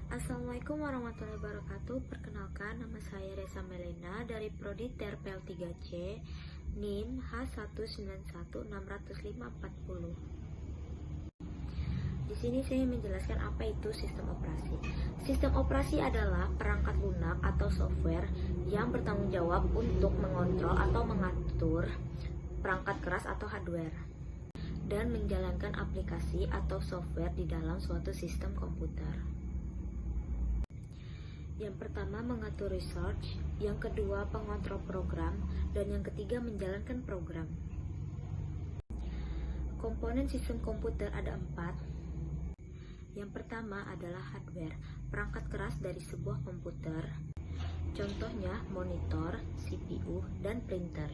Assalamualaikum warahmatullahi wabarakatuh. Perkenalkan, nama saya Reza Melena dari Prodi Terpel 3C, NIM H191600540. Di sini saya menjelaskan apa itu sistem operasi. Sistem operasi adalah perangkat lunak atau software yang bertanggung jawab untuk mengontrol atau mengatur perangkat keras atau hardware dan menjalankan aplikasi atau software di dalam suatu sistem komputer. Yang pertama mengatur research, yang kedua pengontrol program, dan yang ketiga menjalankan program. Komponen sistem komputer ada 4. Yang pertama adalah hardware, perangkat keras dari sebuah komputer. Contohnya monitor, CPU, dan printer.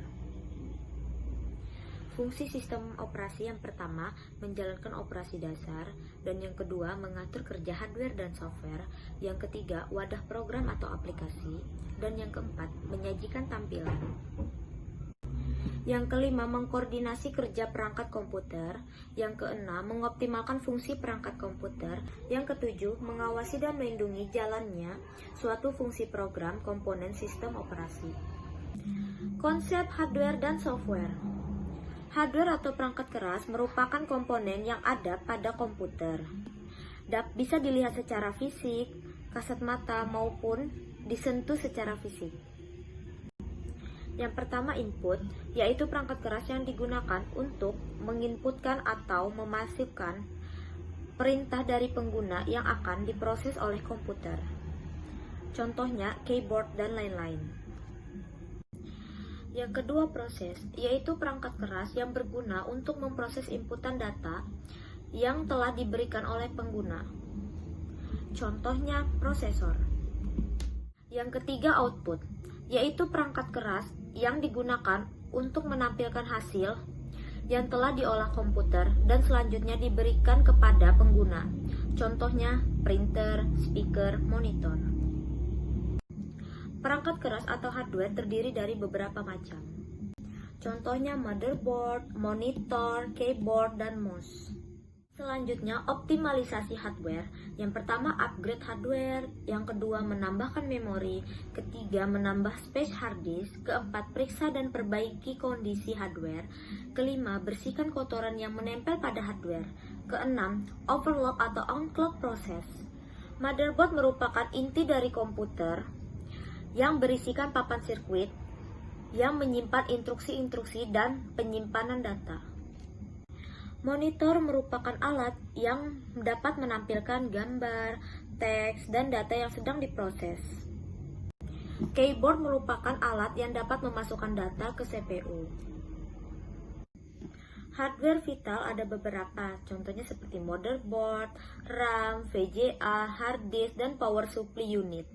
Fungsi sistem operasi yang pertama menjalankan operasi dasar, dan yang kedua mengatur kerja hardware dan software, yang ketiga wadah program atau aplikasi, dan yang keempat menyajikan tampilan. Yang kelima mengkoordinasi kerja perangkat komputer, yang keenam mengoptimalkan fungsi perangkat komputer, yang ketujuh mengawasi dan melindungi jalannya suatu fungsi program komponen sistem operasi. Konsep hardware dan software. Hardware atau perangkat keras merupakan komponen yang ada pada komputer. Bisa dilihat secara fisik, kasat mata, maupun disentuh secara fisik. Yang pertama input, yaitu perangkat keras yang digunakan untuk menginputkan atau memasukkan perintah dari pengguna yang akan diproses oleh komputer. Contohnya keyboard dan lain-lain. Yang kedua proses, yaitu perangkat keras yang berguna untuk memproses inputan data yang telah diberikan oleh pengguna. Contohnya prosesor. Yang ketiga output, yaitu perangkat keras yang digunakan untuk menampilkan hasil yang telah diolah komputer dan selanjutnya diberikan kepada pengguna. Contohnya printer, speaker, monitor. Perangkat keras atau hardware terdiri dari beberapa macam. Contohnya motherboard, monitor, keyboard, dan mouse. Selanjutnya optimalisasi hardware. Yang pertama upgrade hardware, yang kedua menambahkan memori, ketiga menambah space hard disk, keempat periksa dan perbaiki kondisi hardware, kelima bersihkan kotoran yang menempel pada hardware, keenam overclock atau on-clock proses. Motherboard merupakan inti dari komputer yang berisikan papan sirkuit yang menyimpan instruksi-instruksi dan penyimpanan data. Monitor merupakan alat yang dapat menampilkan gambar, teks, dan data yang sedang diproses. Keyboard merupakan alat yang dapat memasukkan data ke CPU. Hardware vital ada beberapa, contohnya seperti motherboard, RAM, VGA, hard disk, dan power supply unit.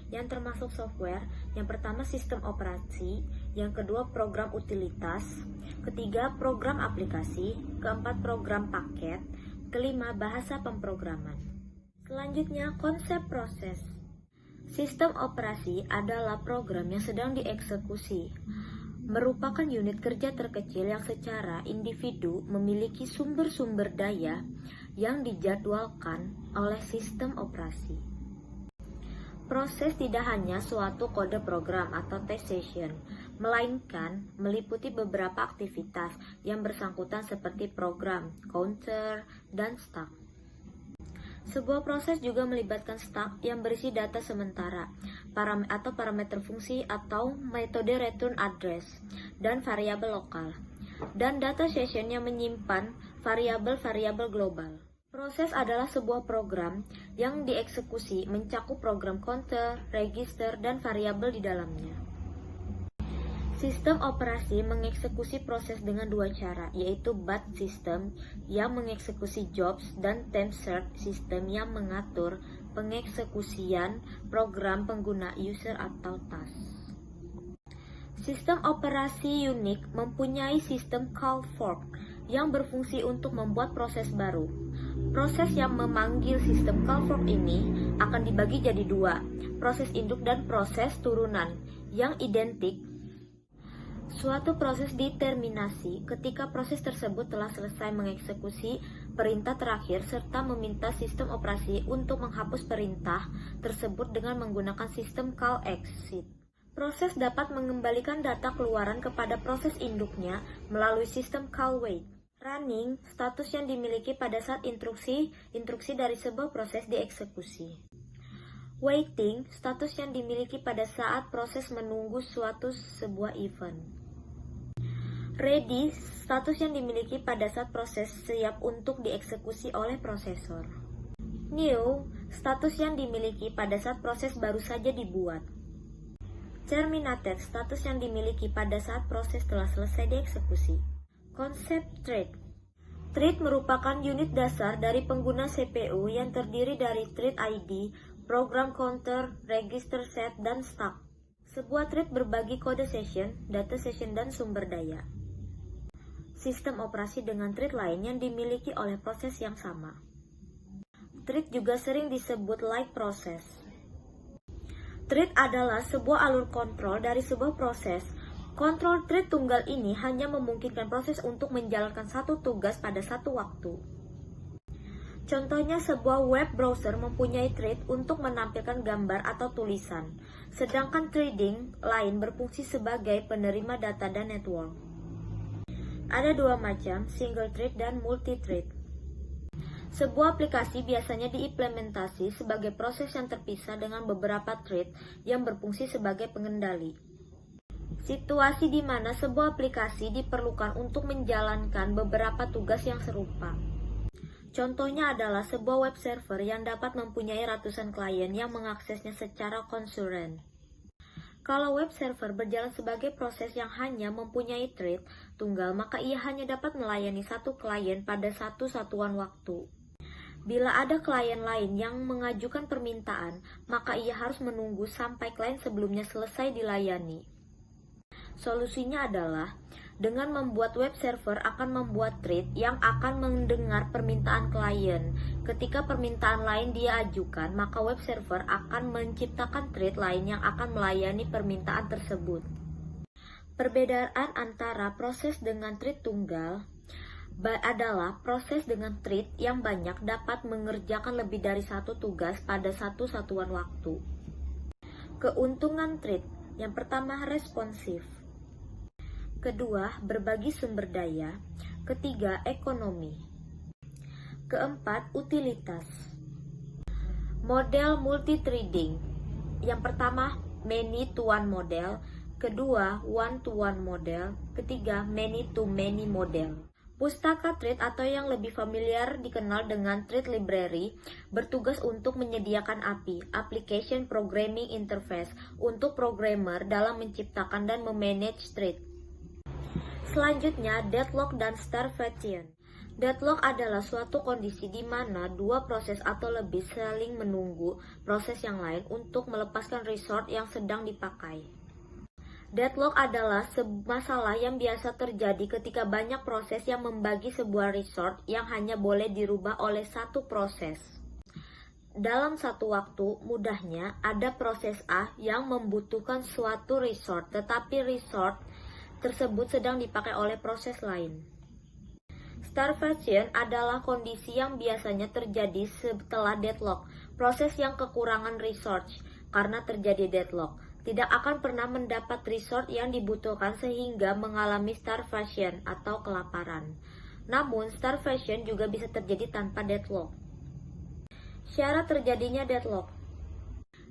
Yang termasuk software, yang pertama sistem operasi, yang kedua program utilitas, ketiga program aplikasi, keempat program paket, kelima bahasa pemrograman. Selanjutnya konsep proses. Sistem operasi adalah program yang sedang dieksekusi, merupakan unit kerja terkecil yang secara individu memiliki sumber-sumber daya yang dijadwalkan oleh sistem operasi. Proses tidak hanya suatu kode program atau test session, melainkan meliputi beberapa aktivitas yang bersangkutan seperti program, counter, dan stack. Sebuah proses juga melibatkan stack yang berisi data sementara, atau parameter fungsi atau metode return address, dan variabel lokal, dan data session yang menyimpan variabel-variabel global. Proses adalah sebuah program yang dieksekusi mencakup program counter, register, dan variabel di dalamnya. Sistem operasi mengeksekusi proses dengan dua cara, yaitu batch system yang mengeksekusi jobs dan time served system yang mengatur pengeksekusian program pengguna user atau task. Sistem operasi Unix mempunyai sistem call fork yang berfungsi untuk membuat proses baru. Proses yang memanggil sistem call fork ini akan dibagi jadi dua, proses induk dan proses turunan yang identik. Suatu proses diterminasi ketika proses tersebut telah selesai mengeksekusi perintah terakhir serta meminta sistem operasi untuk menghapus perintah tersebut dengan menggunakan sistem call exit. Proses dapat mengembalikan data keluaran kepada proses induknya melalui sistem call wait. Running, status yang dimiliki pada saat instruksi dari sebuah proses dieksekusi. Waiting, status yang dimiliki pada saat proses menunggu sebuah event. Ready, status yang dimiliki pada saat proses siap untuk dieksekusi oleh prosesor. New, status yang dimiliki pada saat proses baru saja dibuat. Terminated, status yang dimiliki pada saat proses telah selesai dieksekusi. Konsep thread. Thread merupakan unit dasar dari pengguna CPU yang terdiri dari thread ID, program counter, register set, dan stack. Sebuah thread berbagi kode session, data session, dan sumber daya. Sistem operasi dengan thread lain yang dimiliki oleh proses yang sama. Thread juga sering disebut like process. Thread adalah sebuah alur kontrol dari sebuah proses. Kontrol thread tunggal ini hanya memungkinkan proses untuk menjalankan satu tugas pada satu waktu. Contohnya, sebuah web browser mempunyai thread untuk menampilkan gambar atau tulisan, sedangkan threading lain berfungsi sebagai penerima data dan network. Ada dua macam, single thread dan multi-thread. Sebuah aplikasi biasanya diimplementasi sebagai proses yang terpisah dengan beberapa thread yang berfungsi sebagai pengendali. Situasi di mana sebuah aplikasi diperlukan untuk menjalankan beberapa tugas yang serupa. Contohnya adalah sebuah web server yang dapat mempunyai ratusan klien yang mengaksesnya secara konkuren. Kalau web server berjalan sebagai proses yang hanya mempunyai thread tunggal, maka ia hanya dapat melayani satu klien pada satu satuan waktu. Bila ada klien lain yang mengajukan permintaan, maka ia harus menunggu sampai klien sebelumnya selesai dilayani. Solusinya adalah dengan membuat web server akan membuat thread yang akan mendengar permintaan klien. Ketika permintaan lain dia ajukan, maka web server akan menciptakan thread lain yang akan melayani permintaan tersebut. Perbedaan antara proses dengan thread tunggal adalah proses dengan thread yang banyak dapat mengerjakan lebih dari satu tugas pada satu satuan waktu. Keuntungan thread. Yang pertama, responsif. Kedua, berbagi sumber daya. Ketiga, ekonomi. Keempat, utilitas. Model multithreading. Yang pertama, many to one model. Kedua, one to one model. Ketiga, many to many model. Pustaka thread atau yang lebih familiar dikenal dengan thread library bertugas untuk menyediakan API, Application Programming Interface, untuk programmer dalam menciptakan dan memanage thread. Selanjutnya, deadlock dan starvation. Deadlock adalah suatu kondisi di mana dua proses atau lebih saling menunggu proses yang lain untuk melepaskan resource yang sedang dipakai. Deadlock adalah masalah yang biasa terjadi ketika banyak proses yang membagi sebuah resource yang hanya boleh dirubah oleh satu proses. Dalam satu waktu, mudahnya ada proses A yang membutuhkan suatu resource, tetapi resource tersebut sedang dipakai oleh proses lain. Starvation adalah kondisi yang biasanya terjadi setelah deadlock. Proses yang kekurangan resource karena terjadi deadlock tidak akan pernah mendapat resource yang dibutuhkan sehingga mengalami starvation atau kelaparan. Namun, starvation juga bisa terjadi tanpa deadlock. Syarat terjadinya deadlock.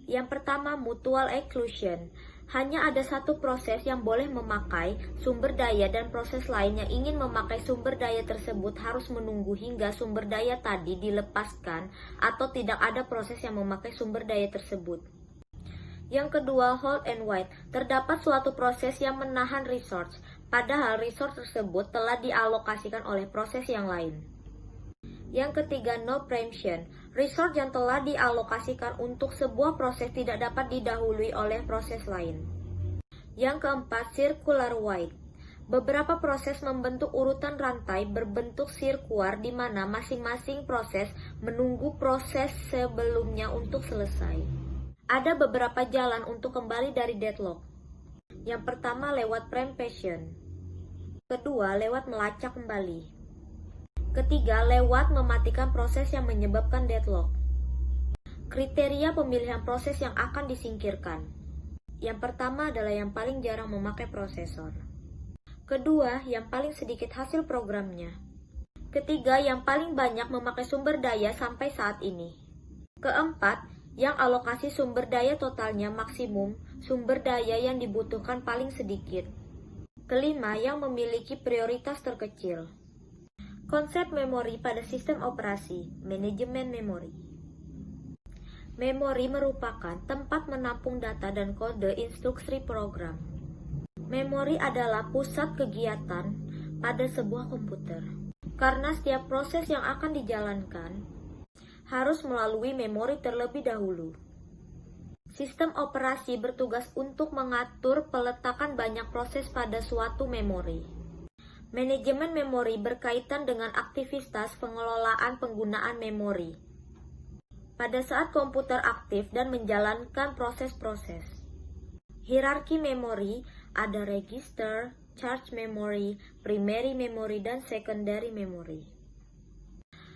Yang pertama, mutual exclusion. Hanya ada satu proses yang boleh memakai sumber daya dan proses lain yang ingin memakai sumber daya tersebut harus menunggu hingga sumber daya tadi dilepaskan atau tidak ada proses yang memakai sumber daya tersebut. Yang kedua, hold and wait. Terdapat suatu proses yang menahan resource, padahal resource tersebut telah dialokasikan oleh proses yang lain. Yang ketiga, no preemption. Resource yang telah dialokasikan untuk sebuah proses tidak dapat didahului oleh proses lain. Yang keempat, circular wait. Beberapa proses membentuk urutan rantai berbentuk sirkular di mana masing-masing proses menunggu proses sebelumnya untuk selesai. Ada beberapa jalan untuk kembali dari deadlock. Yang pertama, lewat preemption. Kedua, lewat melacak kembali. Ketiga, lewat mematikan proses yang menyebabkan deadlock. Kriteria pemilihan proses yang akan disingkirkan. Yang pertama adalah yang paling jarang memakai prosesor. Kedua, yang paling sedikit hasil programnya. Ketiga, yang paling banyak memakai sumber daya sampai saat ini. Keempat, yang alokasi sumber daya totalnya maksimum, sumber daya yang dibutuhkan paling sedikit. Kelima, yang memiliki prioritas terkecil. Konsep memori pada sistem operasi, manajemen memori. Memori merupakan tempat menampung data dan kode instruksi program. Memori adalah pusat kegiatan pada sebuah komputer. Karena setiap proses yang akan dijalankan harus melalui memori terlebih dahulu. Sistem operasi bertugas untuk mengatur peletakan banyak proses pada suatu memori. Manajemen memori berkaitan dengan aktivitas pengelolaan penggunaan memori. Pada saat komputer aktif dan menjalankan proses-proses. Hierarki memori ada register, charge memory, primary memory, dan secondary memory.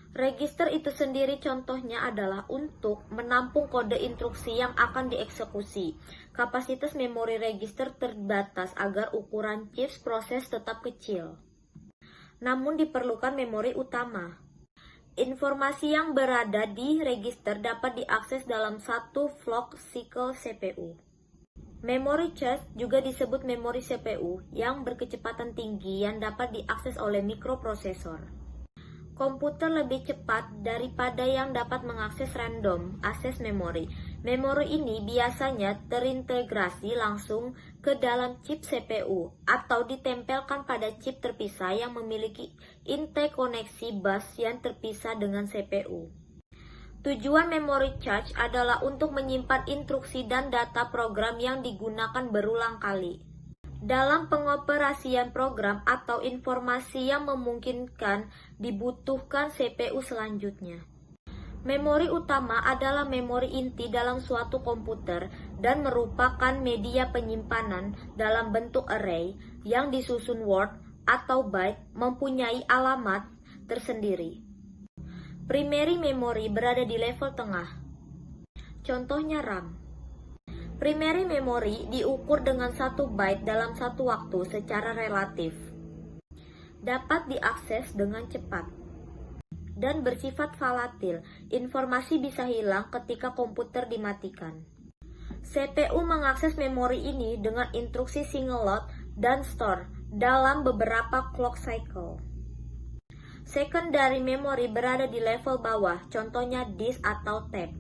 Register itu sendiri contohnya adalah untuk menampung kode instruksi yang akan dieksekusi. Kapasitas memori register terbatas agar ukuran chips proses tetap kecil. Namun diperlukan memori utama. Informasi yang berada di register dapat diakses dalam satu clock cycle CPU. Memory cache juga disebut memori CPU yang berkecepatan tinggi yang dapat diakses oleh mikroprosesor. Komputer lebih cepat daripada yang dapat mengakses random access memory. Memori ini biasanya terintegrasi langsung ke dalam chip CPU atau ditempelkan pada chip terpisah yang memiliki interkoneksi bus yang terpisah dengan CPU. Tujuan memory cache adalah untuk menyimpan instruksi dan data program yang digunakan berulang kali. Dalam pengoperasian program atau informasi yang memungkinkan dibutuhkan CPU selanjutnya. Memori utama adalah memori inti dalam suatu komputer dan merupakan media penyimpanan dalam bentuk array yang disusun word atau byte mempunyai alamat tersendiri. Primary memory berada di level tengah. Contohnya RAM. Primary memory diukur dengan 1 byte dalam satu waktu secara relatif. Dapat diakses dengan cepat. Dan bersifat volatil, informasi bisa hilang ketika komputer dimatikan. CPU mengakses memori ini dengan instruksi single load dan store dalam beberapa clock cycle. Secondary memory berada di level bawah, contohnya disk atau tab.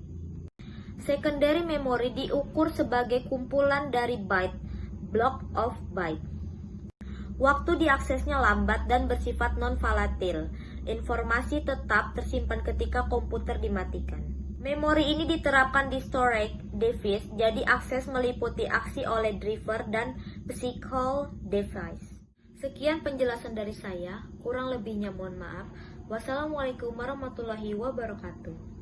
Secondary memory diukur sebagai kumpulan dari byte, block of byte. Waktu diaksesnya lambat dan bersifat non-volatil. Informasi tetap tersimpan ketika komputer dimatikan. Memori ini diterapkan di storage device, jadi akses meliputi aksi oleh driver dan physical device. Sekian penjelasan dari saya, kurang lebihnya mohon maaf. Wassalamualaikum warahmatullahi wabarakatuh.